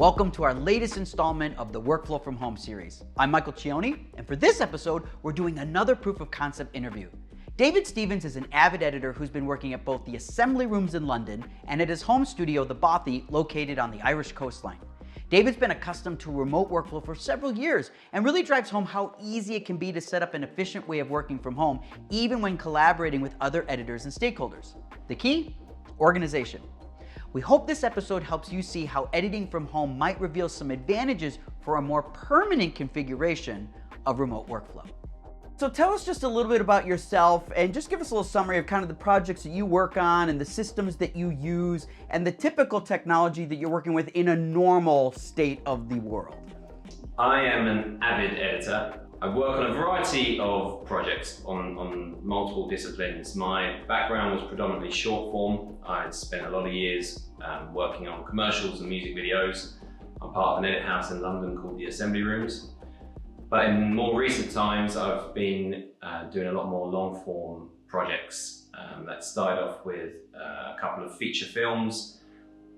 Welcome to our latest installment of the Workflow from Home series. I'm Michael Cioni, and for this episode, we're doing another proof of concept interview. David Stevens is an Avid editor who's been working at both the assembly rooms in London and at his home studio, The Bothy, located on the Irish coastline. David's been accustomed to remote workflow for several years and really drives home how easy it can be to set up an efficient way of working from home, even when collaborating with other editors and stakeholders. The key? Organization. We hope this episode helps you see how editing from home might reveal some advantages for a more permanent configuration of remote workflow. So tell us just a little bit about yourself and just give us a little summary of kind of the projects that you work on and the systems that you use and the typical technology that you're working with in a normal state of the world. I am an Avid editor. I work on a variety of projects on multiple disciplines. My background was predominantly short form. I'd spent a lot of years working on commercials and music videos. I'm part of an edit house in London called the Assembly Rooms. But in more recent times, I've been doing a lot more long form projects. That started off with a couple of feature films.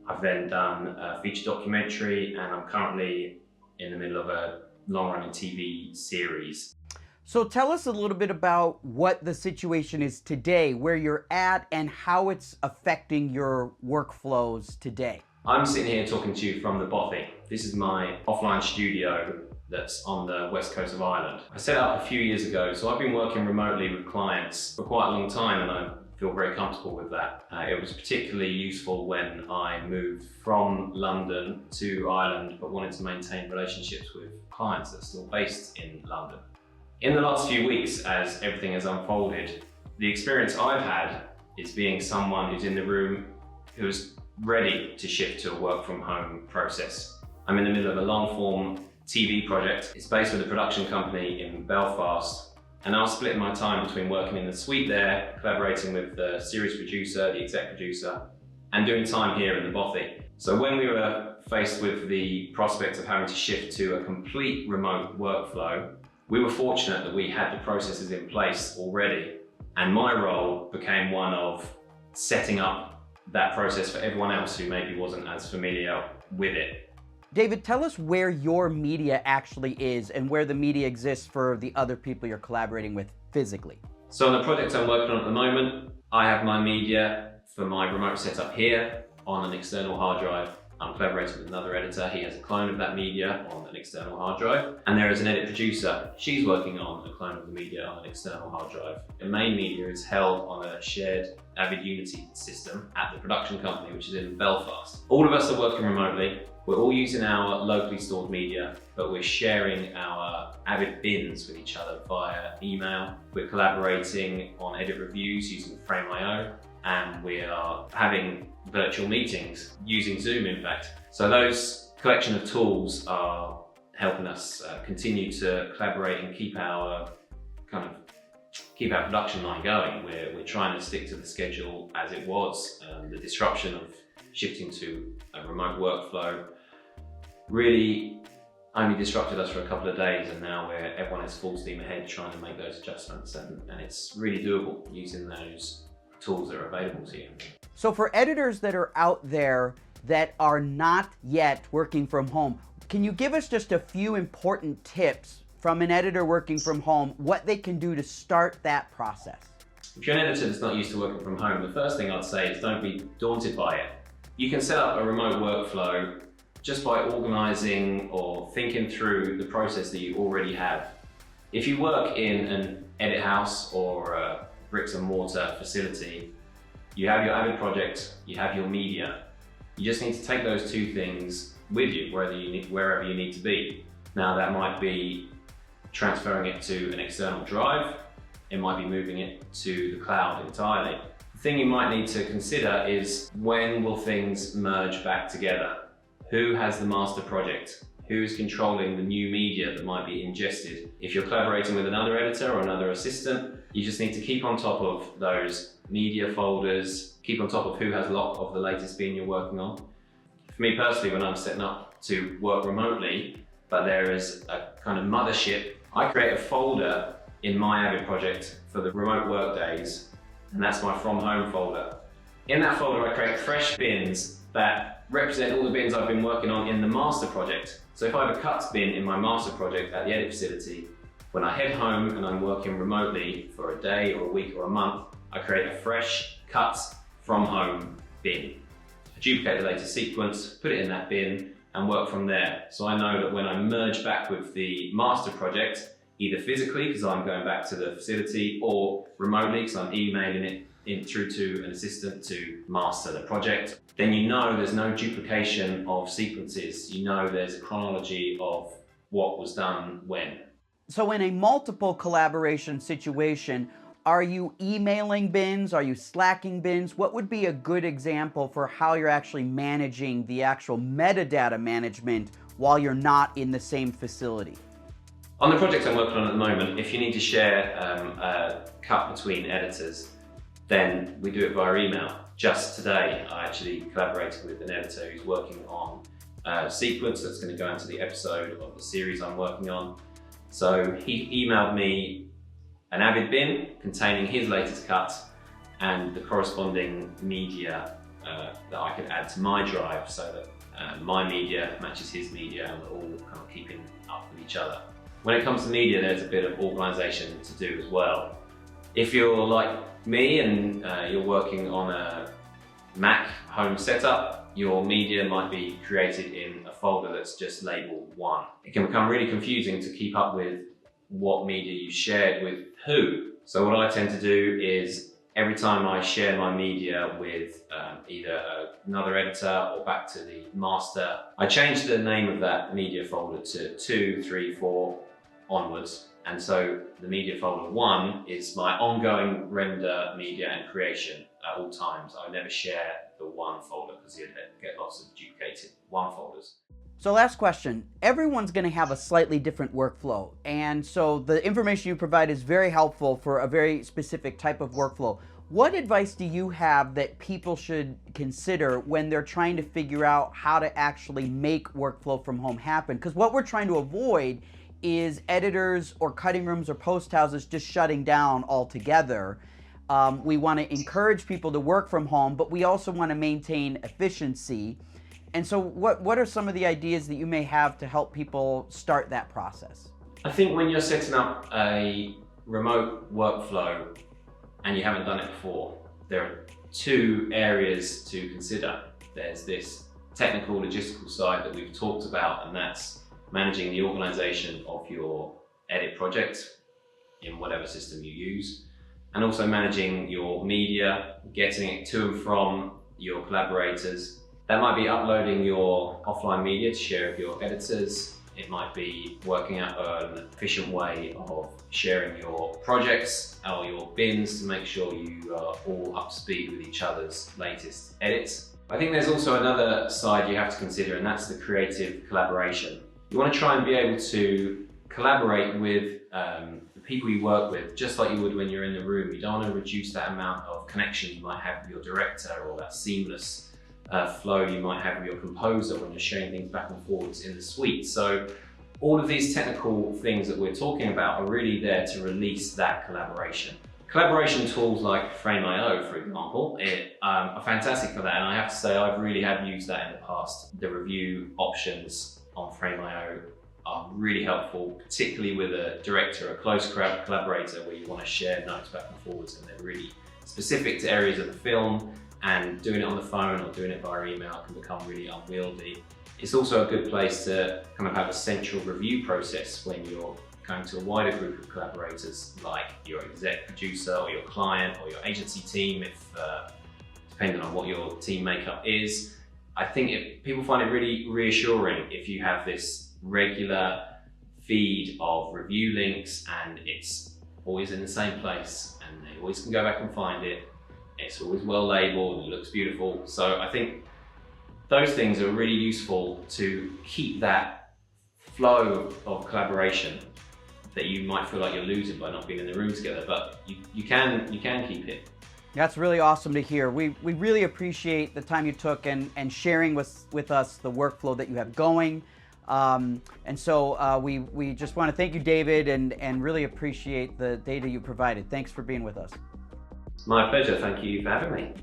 I've then done a feature documentary, and I'm currently in the middle of a long-running TV series. So tell us a little bit about what the situation is today, where you're at, and how it's affecting your workflows today. I'm sitting here talking to you from The Bothy. This is my offline studio that's on the west coast of Ireland. I set it up a few years ago, so I've been working remotely with clients for quite a long time, and I feel very comfortable with that. It was particularly useful when I moved from London to Ireland, but wanted to maintain relationships with clients that are still based in London. In the last few weeks, as everything has unfolded, the experience I've had is being someone who's in the room who's ready to shift to a work from home process. I'm in the middle of a long form TV project. It's based with a production company in Belfast, and I was splitting my time between working in the suite there, collaborating with the series producer, the exec producer, and doing time here in the Bothy. So when we were faced with the prospect of having to shift to a complete remote workflow, we were fortunate that we had the processes in place already, and my role became one of setting up that process for everyone else who maybe wasn't as familiar with it. David, tell us where your media actually is and where the media exists for the other people you're collaborating with physically. So on the project I'm working on at the moment, I have my media for my remote setup here on an external hard drive. I'm collaborating with another editor. He has a clone of that media on an external hard drive. And there is an edit producer. She's working on a clone of the media on an external hard drive. The main media is held on a shared Avid Unity system at the production company, which is in Belfast. All of us are working remotely. We're all using our locally stored media, but we're sharing our Avid bins with each other via email. We're collaborating on edit reviews using Frame.io, and we are having virtual meetings using Zoom, in fact. So those collection of tools are helping us continue to collaborate and keep our production line going. We're trying to stick to the schedule as it was. The disruption of shifting to a remote workflow really only disrupted us for a couple of days, and now everyone is full steam ahead trying to make those adjustments, and it's really doable using those tools that are available to you. So for editors that are out there that are not yet working from home, can you give us just a few important tips from an editor working from home, what they can do to start that process? If you're an editor that's not used to working from home, the first thing I'd say is don't be daunted by it. You can set up a remote workflow just by organizing or thinking through the process that you already have. If you work in an edit house or a bricks-and-mortar facility, you have your Avid project, you have your media. You just need to take those two things with you wherever you need to be. Now that might be transferring it to an external drive, it might be moving it to the cloud entirely. The thing you might need to consider is, when will things merge back together? Who has the master project? Who's controlling the new media that might be ingested? If you're collaborating with another editor or another assistant, you just need to keep on top of those media folders, keep on top of who has a lot of the latest bin you're working on. For me personally, when I'm setting up to work remotely, but there is a kind of mothership, I create a folder in my Avid project for the remote work days, and that's my from home folder. In that folder, I create fresh bins that represent all the bins I've been working on in the master project. So if I have a cuts bin in my master project at the edit facility, when I head home and I'm working remotely for a day or a week or a month, I create a fresh cuts from home bin. I duplicate the latest sequence, put it in that bin, and work from there. So I know that when I merge back with the master project, either physically because I'm going back to the facility, or remotely because I'm emailing it in through to an assistant to master the project, then you know there's no duplication of sequences. You know there's a chronology of what was done when. So in a multiple collaboration situation, are you emailing bins? Are you slacking bins? What would be a good example for how you're actually managing the actual metadata management while you're not in the same facility? On the project I'm working on at the moment, if you need to share a cut between editors, then we do it via email. Just today, I actually collaborated with an editor who's working on a sequence that's going to go into the episode of the series I'm working on. So he emailed me an Avid bin containing his latest cuts and the corresponding media that I could add to my drive, so that my media matches his media and we're all kind of keeping up with each other. When it comes to media, there's a bit of organisation to do as well. If you're like me and you're working on a Mac home setup, your media might be created in a folder that's just labelled 1. It can become really confusing to keep up with what media you shared with who. So what I tend to do is every time I share my media with either another editor or back to the master, I change the name of that media folder to 2, 3, 4 onwards. And so the media folder 1 is my ongoing render media and creation at all times. I never share the 1 folder because you'd get lots of duplicated 1 folders. So last question, everyone's going to have a slightly different workflow, and so the information you provide is very helpful for a very specific type of workflow. What advice do you have that people should consider when they're trying to figure out how to actually make workflow from home happen? Because what we're trying to avoid is editors or cutting rooms or post houses just shutting down altogether. We want to encourage people to work from home, but we also want to maintain efficiency. And so what are some of the ideas that you may have to help people start that process? I think when you're setting up a remote workflow and you haven't done it before, there are 2 areas to consider. There's this technical logistical side that we've talked about, and that's managing the organization of your edit project in whatever system you use, and also managing your media, getting it to and from your collaborators. That might be uploading your offline media to share with your editors. It might be working out an efficient way of sharing your projects or your bins to make sure you are all up to speed with each other's latest edits. I think there's also another side you have to consider, and that's the creative collaboration. You want to try and be able to collaborate with the people you work with, just like you would when you're in the room. You don't want to reduce that amount of connection you might have with your director, or that seamless flow you might have with your composer when you're sharing things back and forwards in the suite. So all of these technical things that we're talking about are really there to release that collaboration. Collaboration tools like Frame.io, for example, are fantastic for that, and I have to say I really have used that in the past. The review options on Frame.io are really helpful, particularly with a director, a close collaborator, where you want to share notes back and forwards and they're really specific to areas of the film, and doing it on the phone or doing it via email can become really unwieldy. It's also a good place to kind of have a central review process when you're going to a wider group of collaborators, like your exec producer or your client or your agency team, if depending on what your team makeup is. I think people find it really reassuring if you have this regular feed of review links and it's always in the same place and they always can go back and find it. It's always well labeled, it looks beautiful. So I think those things are really useful to keep that flow of collaboration that you might feel like you're losing by not being in the room together, but you can keep it. That's really awesome to hear. We really appreciate the time you took and sharing with us the workflow that you have going. And so we just want to thank you, David, and really appreciate the data you provided. Thanks for being with us. My pleasure. Thank you for having me.